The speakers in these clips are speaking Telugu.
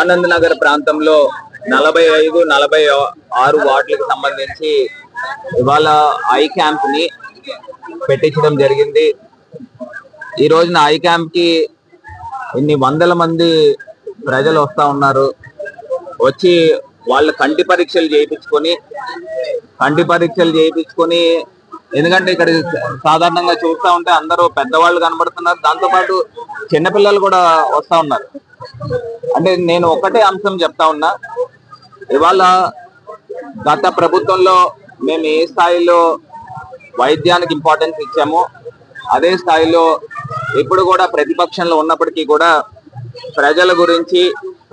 ఆనంద్ నగర్ ప్రాంతంలో 45, 46 వార్డులకు సంబంధించి ఇవాళ ఐ క్యాంప్ ని పెట్టించడం జరిగింది. ఈ రోజున ఐ క్యాంప్ కి ఇన్ని వందల మంది ప్రజలు వస్తా ఉన్నారు. వచ్చి వాళ్ళ కంటి పరీక్షలు చేయించుకొని ఎందుకంటే ఇక్కడ సాధారణంగా చూస్తా ఉంటే అందరూ పెద్దవాళ్ళు కనబడుతున్నారు, దాంతో పాటు చిన్నపిల్లలు కూడా వస్తా ఉన్నారు. అంటే నేను ఒకటే అంశం చెప్తా ఉన్నా, ఇవాళ గత ప్రభుత్వంలో మేము ఏ స్థాయిలో వైద్యానికి ఇంపార్టెన్స్ ఇచ్చామో అదే స్థాయిలో ఇప్పుడు కూడా ప్రతిపక్షంలో ఉన్నప్పటికీ కూడా ప్రజల గురించి,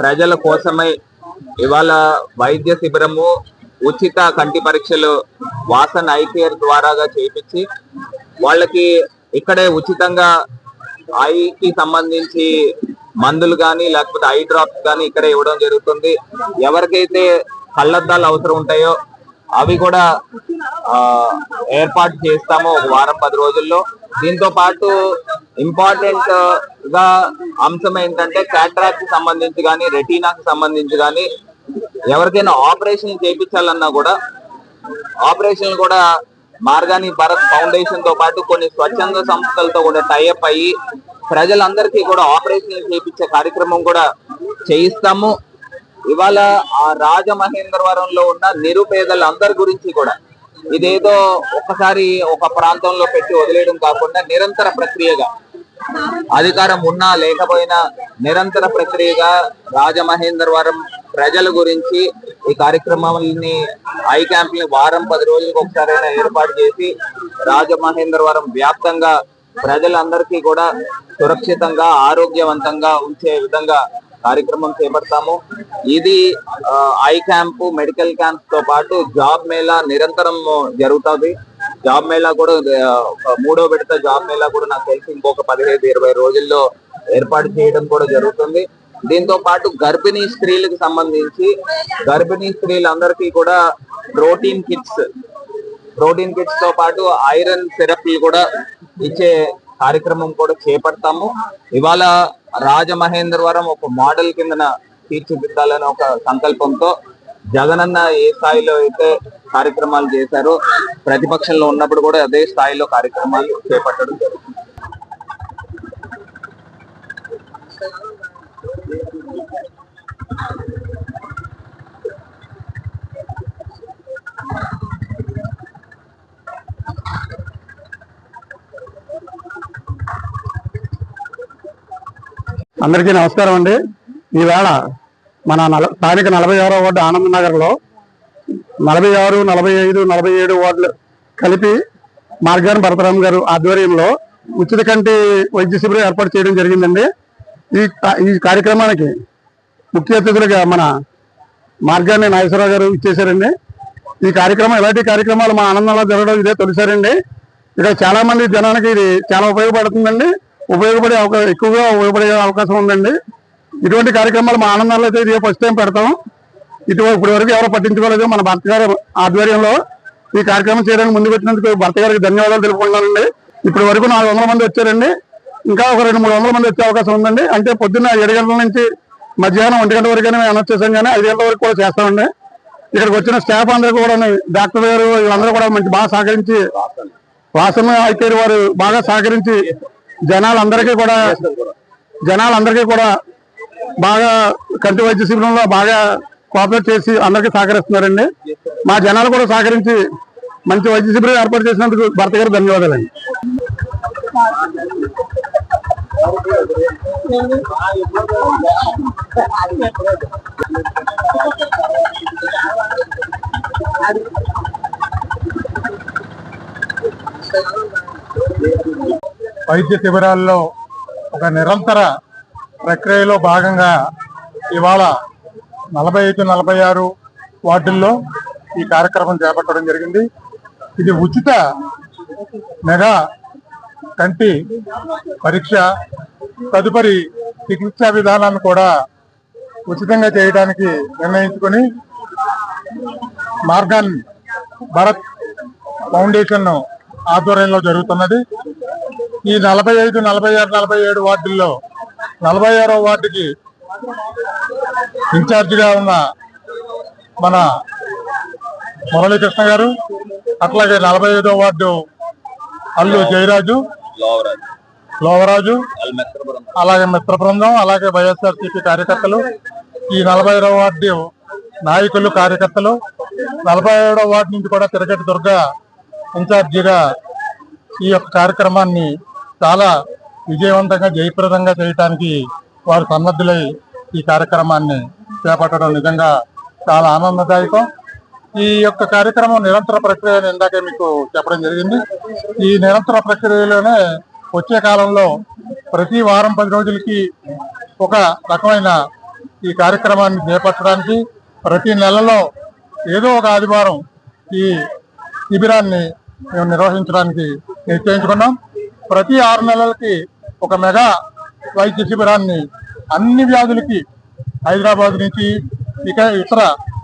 ప్రజల కోసమై ఇవాళ వైద్య శిబిరము, ఉచిత కంటి పరీక్షలు వాసన్ ఐ కేర్ ద్వారాగా చేయించి వాళ్ళకి ఇక్కడే ఉచితంగా ఐకి సంబంధించి మందులు కానీ లేకపోతే ఐ డ్రాప్స్ కానీ ఇక్కడే ఇవ్వడం జరుగుతుంది. ఎవరికైతే కళ్ళద్దాలు అవసరం ఉంటాయో అవి కూడా ఏర్పాటు చేస్తాము ఒక వారం 10 రోజుల్లో. దీంతో పాటు ఇంపార్టెంట్ గా అంశం ఏంటంటే క్యాట్రాక్ట్ కి సంబంధించి కానీ, రెటీనాకి సంబంధించి కానీ ఎవరికైనా ఆపరేషన్ చేయించాలన్నా కూడా ఆపరేషన్ కూడా మార్గాని భారత్ ఫౌండేషన్ తో పాటు కొన్ని స్వచ్ఛంద సంస్థలతో కూడా టైఅప్ అయ్యి ప్రజలందరికీ కూడా ఆపరేషన్ చేయించే కార్యక్రమం కూడా చేయిస్తాము. ఇవాళ ఆ రాజమహేంద్రవరంలో ఉన్న నిరుపేదలందరి గురించి కూడా ఇదేదో ఒక్కసారి ఒక ప్రాంతంలో పెట్టి వదిలేయడం కాకుండా నిరంతర ప్రక్రియగా, అధికారం ఉన్నా లేకపోయినా నిరంతర ప్రక్రియగా రాజమహేంద్రవరం ప్రజల గురించి ఈ కార్యక్రమాలని ఐ క్యాంప్ ని వారం 10 రోజులకు ఒకసారైనా ఏర్పాటు చేసి రాజమహేంద్రవరం వ్యాప్తంగా ప్రజలందరికీ కూడా సురక్షితంగా, ఆరోగ్యవంతంగా ఉంచే విధంగా కార్యక్రమం చేపడతాము. ఇది ఐ క్యాంపు, మెడికల్ క్యాంప్ తో పాటు జాబ్ మేళా నిరంతరం జరుగుతుంది. జాబ్ మేళా కూడా 3వ విడత జాబ్ మేళా కూడా నాకు తెలిసి ఇంకొక 15-20 రోజుల్లో ఏర్పాటు చేయడం కూడా జరుగుతుంది. దీంతో పాటు గర్భిణీ స్త్రీలకు సంబంధించి గర్భిణీ స్త్రీలందరికీ కూడా ప్రోటీన్ కిట్స్ తో పాటు ఐరన్ సిరప్లు కూడా ఇచ్చే కార్యక్రమం కూడా చేపడతాము. ఇవాళ రాజమహేంద్రవరం ఒక మోడల్ కిందన తీర్చిదిద్దాలని ఒక సంకల్పంతో జగనన్న ఏ స్థాయిలో అయితే కార్యక్రమాలు చేశారో ప్రతిపక్షంలో ఉన్నప్పుడు కూడా అదే స్థాయిలో కార్యక్రమాలు చేపట్టడం జరుగుతుంది. అందరికీ నమస్కారం అండి. ఈవేళ మన స్థానిక 46వ వార్డు ఆనంద్ నగర్ లో 46, 45, 47 వార్డులు కలిపి మార్గాన్ భరతరామ్ గారు ఆధ్వర్యంలో ఉచిత కంటి వైద్య శిబిరం ఏర్పాటు చేయడం జరిగిందండి. ఈ కార్యక్రమానికి ముఖ్య అతిథులుగా మన మార్గాన్ని నాగేశ్వరరావు గారు ఇచ్చేశారండి. ఈ కార్యక్రమం ఇలాంటి కార్యక్రమాలు మా ఆనందంలో జరగడం ఇదే తొలిసారండి. ఇక్కడ చాలా మంది జనానికి ఇది చాలా ఉపయోగపడుతుందండి. ఎక్కువగా ఉపయోగపడే అవకాశం ఉందండి. ఇటువంటి కార్యక్రమాలు మా ఆనందాల్లో అయితే ఇదే ఫస్ట్ టైం పెడతాం. ఇప్పటి వరకు ఎవరో పట్టించుకోలేదు. మన భర్త గారి ఆధ్వర్యంలో ఈ కార్యక్రమం చేయడానికి ముందుకు వచ్చినందుకు భర్త గారికి ధన్యవాదాలు తెలుపుకుంటున్నానండి. ఇప్పటి వరకు 400 మంది వచ్చారండి. ఇంకా ఒక 200-300 మంది వచ్చే అవకాశం ఉందండి. అంటే పొద్దున్న 7 గంటల నుంచి మధ్యాహ్నం 1 గంట వరకు అనౌన్స్ చేశాం, కానీ 5 గంటల వరకు కూడా చేస్తామండి. ఇక్కడికి వచ్చిన స్టాఫ్ అందరూ కూడా, డాక్టర్ గారు వీళ్ళందరూ కూడా బాగా సహకరించి, వాసన ఐ కేర్ వారు బాగా సహకరించి జనాలందరికీ కూడా బాగా కంటి వైద్య శిబిరంలో బాగా కోఆపరేట్ చేసి అందరికీ సహకరిస్తున్నారండి. మా జనాలు కూడా సహకరించి మంచి వైద్య శిబిరం ఏర్పాటు చేసినందుకు భర్త గారు ధన్యవాదాలండి. వైద్య శిబిరాల్లో ఒక నిరంతర ప్రక్రియలో భాగంగా ఇవాళ 45, 46 వార్డుల్లో ఈ కార్యక్రమం చేపట్టడం జరిగింది. ఇది ఉచిత మెగా కంటి పరీక్ష, తదుపరి చికిత్సా విధానాన్ని కూడా ఉచితంగా చేయడానికి నిర్ణయించుకొని మార్గాన్ భారత్ ఫౌండేషన్ ఆధ్వర్యంలో జరుగుతున్నది. ఈ 45, 46, 47 వార్డుల్లో 46వ వార్డుకి ఇన్ఛార్జిగా ఉన్న మన మురళీకృష్ణ గారు, అట్లాగే 45వ వార్డు అల్లు జయరాజు, లోవరాజు, అలాగే మిత్ర బృందం, అలాగే వైఎస్ఆర్సీపీ కార్యకర్తలు, ఈ 46వ వార్డు నాయకులు, కార్యకర్తలు, 47వ వార్డు నుంచి కూడా తిరగటి దుర్గ ఇన్ఛార్జిగా ఈ యొక్క కార్యక్రమాన్ని చాలా విజయవంతంగా జయప్రదంగా చేయటానికి వారు సన్నద్ధులై ఈ కార్యక్రమాన్ని చేపట్టడం నిజంగా చాలా ఆనందదాయకం. ఈ యొక్క కార్యక్రమం నిరంతర ప్రక్రియ అని ఇందాకే మీకు చెప్పడం జరిగింది. ఈ నిరంతర ప్రక్రియలోనే వచ్చే కాలంలో ప్రతి వారం 10 రోజులకి ఒక రకమైన ఈ కార్యక్రమాన్ని చేపట్టడానికి, ప్రతి నెలలో ఏదో ఒక ఆదివారం ఈ శిబిరాన్ని మేము నిర్వహించడానికి నిశ్చయించుకున్నాం. ప్రతి 6 నెలలకి ఒక మెగా వైద్య శిబిరాన్ని అన్ని వ్యాధులకి హైదరాబాద్ నుంచి ఇతర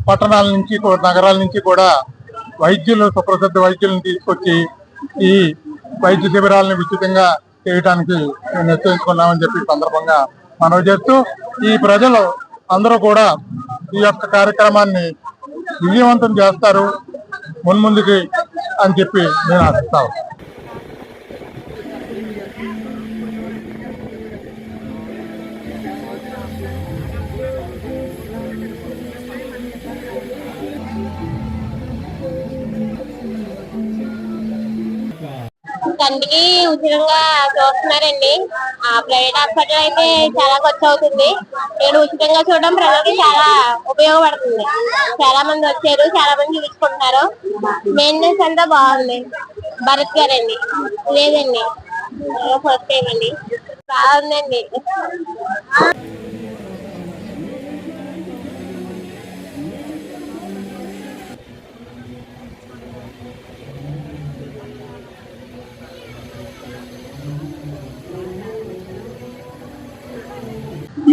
పట్టణాల నుంచి నగరాల నుంచి కూడా వైద్యులు, సుప్రసిద్ధ వైద్యులను తీసుకొచ్చి ఈ వైద్య శిబిరాలను ఉచితంగా చేయడానికి మేము నిశ్చయించుకున్నామని చెప్పి సందర్భంగా మనవి చేస్తూ, ఈ ప్రజలు అందరూ కూడా ఈ యొక్క కార్యక్రమాన్ని విజయవంతం చేస్తారు మున్ముందుకి అని చెప్పి నేను ఆశిస్తాను. కంటికి ఉచితంగా చూస్తున్నారండి. ఆ ప్రైవేట్ హాస్పిటల్ అయితే చాలా ఖర్చు అవుతుంది. నేను ఉచితంగా చూడడం ప్రజలకి చాలా ఉపయోగపడుతుంది. చాలా మంది వచ్చారు, చాలా మంది చూసుకుంటున్నారు. మెయింటెనెన్స్ అంతా బాగుంది. భరత్ గారండి లేదండి, ఫస్ట్ టైం అండి. బాగుందండి.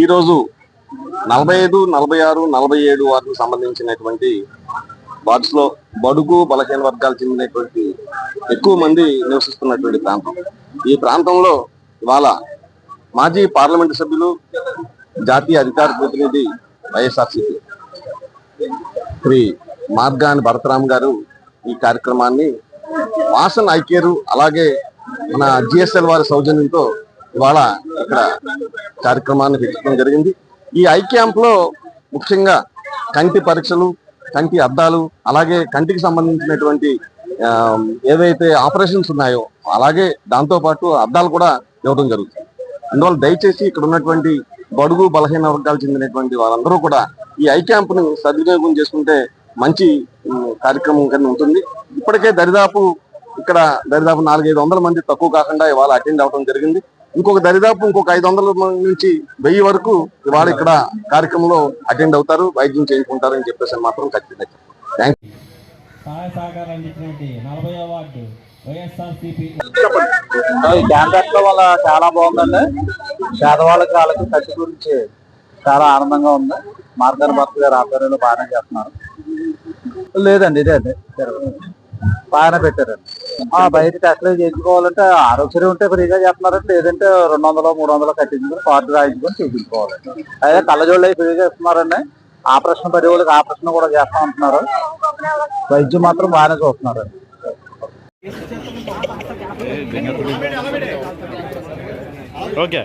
ఈరోజు 45, 46, 47 వార్డుకు సంబంధించినటువంటి వార్డ్స్ లో బడుగు బలహీన వర్గాలు చెందినటువంటి ఎక్కువ మంది నివసిస్తున్నటువంటి ప్రాంతం. ఈ ప్రాంతంలో ఇవాళ మాజీ పార్లమెంటు సభ్యులు, జాతీయ అధికార ప్రతినిధి వైఎస్ఆర్సీపీ శ్రీ మార్గాని భరతరామ్ గారు ఈ కార్యక్రమాన్ని వాసన్ ఐకేరు అలాగే మన జిఎస్ఎల్ వారి సౌజన్యంతో ఇవాళ ఇక్కడ కార్యక్రమాన్ని పెట్టడం జరిగింది. ఈ ఐ క్యాంప్ లో ముఖ్యంగా కంటి పరీక్షలు, కంటి అద్దాలు, అలాగే కంటికి సంబంధించినటువంటి ఏవైతే ఆపరేషన్స్ ఉన్నాయో అలాగే దాంతో పాటు అద్దాలు కూడా ఇవ్వడం జరుగుతుంది. అందువల్ల దయచేసి ఇక్కడ ఉన్నటువంటి బడుగు బలహీన వర్గాలు చెందినటువంటి వారందరూ కూడా ఈ ఐ క్యాంప్ ను సద్వినియోగం చేసుకుంటే మంచి కార్యక్రమం కింద ఉంటుంది. ఇప్పటికే దరిదాపు 400-500 మంది తక్కువ కాకుండా ఇవాళ అటెండ్ అవడం జరిగింది. ఇంకొక 500 నుంచి 1000 వరకు ఇవాళ ఇక్కడ కార్యక్రమంలో అటెండ్ అవుతారు, వైద్యం చేయించుకుంటారని చెప్పేసి మాత్రం ఖచ్చితంగా. Thank you. సహాయ సహకారం అందించినటువంటి 40వ వార్డు వైఎస్ఆర్సీపీ ఈ క్యాంపెయిన్ వల్ల చాలా బాగుందండి. పేదవాళ్ళకి వాళ్ళకి ఖర్చు గురించి చాలా ఆనందంగా ఉంది. మార్గాని భర్త గారు ఆధ్వర్యంలో బాగానే చేస్తున్నారు. లేదండి, ఇదే అండి బాగానే పెట్టారండి. బయట టెస్ట్లు చేయించుకోవాలంటే ఆరోగ్యం ఉంటే ఫ్రీగా చేస్తున్నారండి, లేదంటే 200-300 కట్టించుకుని కార్డు రాయించుకొని చూపించుకోవాలండి. అదే కళ్ళజోళ్ళు అవి ఫ్రీగా ఇస్తున్నారండి. ఆపరేషన్ పడే వాళ్ళకి ఆపరేషన్ కూడా చేస్తా ఉంటున్నారు. వైద్యం మాత్రం బాగానే చూస్తున్నారు. ఓకే